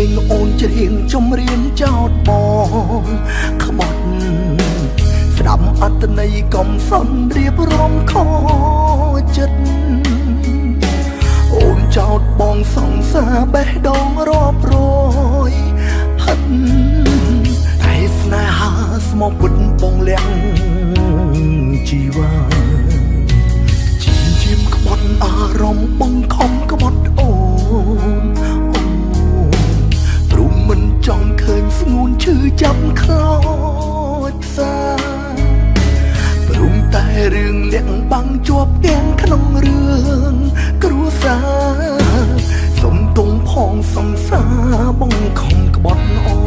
ងអូនច្រៀងចំរៀនចោតបងខ្មត់ស្ដាប់អត្តន័យកំសត់រៀបរំខចិត្តអូនចោតបងសង្សារបេះដូងរាប់រយហិតតែស្នេហាស្មោះពុតបងលៀងជីវ៉ាជាមក្បត់អារម្មណ៍បងខំក្បត់អូនព្រមមិនចង់ឃើញស្ងួនឈឺចាប់ខ្លោចផ្សាព្រមតែរឿងលាក់បាំងជាប់ទាំងក្នុងរឿងគ្រួសារសុំទុំផងសង្សារបងខំក្បត់អូ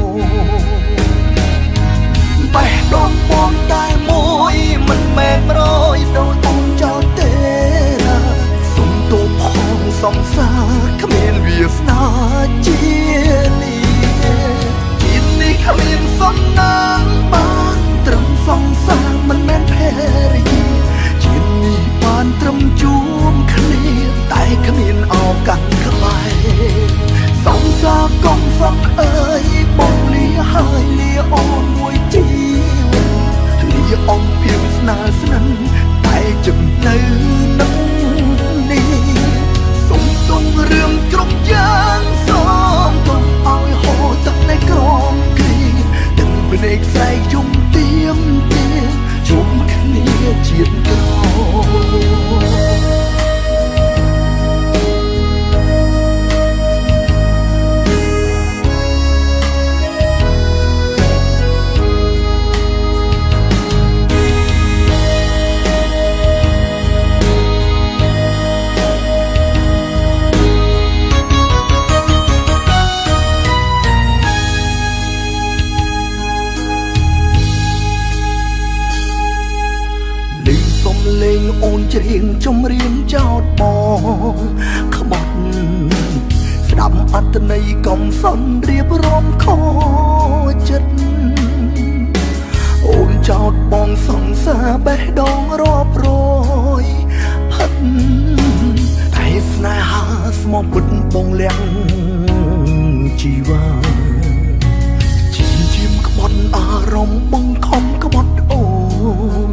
បេះដូងបងតែមួយមិនមែន100ដូចអូនចោលទេណាសុំទុំផងសង្សារគ្មានវាសនាជានេះគ្មានសំណាងបានត្រឹមសង្សារមិនមែនភរិយាជានេះបានត្រឹមជួបគ្នាតែគ្មានឱកាសក្បែរសង្សារកុំសក់អើយបងលាហើយលាអូនមួយជីវិតលាអំពីស្នេហ៍ស្និទ្ធតែចំណៅនឹងនេះសុំទុំរឿងគ្រប់យ៉ាងសូមទុំឲ្យហូរទឹកនៃក្រមគ្រីទាំងភ្នែកស្លែកយំទៀមទៀជុំគ្នាជាតិក្រលេងអូនច្រៀងចំរៀនចោតបងក្បត់ស្ដាប់អត្តន័យកំសត់រៀបរំខចិត្តអូនចោតបងសង្សារបេះដូងរាប់រយហិតតែស្នេហាស្មោះពុតបងលៀងជីវ៉ាជាមក្បត់អារម្មណ៍បងខំក្បត់អូន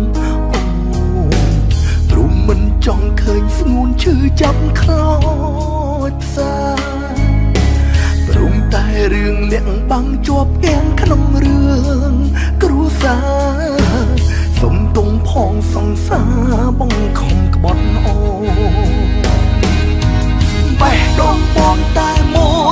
មិនចង់ឃើញស្ងួនឈឺចាប់ខ្លោចផ្សាព្រមតែរឿងលាក់បាំងជាប់ទាំងក្នុងរឿងគ្រួសារសុំទុំផងសង្សារបងខំក្បត់អូបេះដូងបងតែមួយ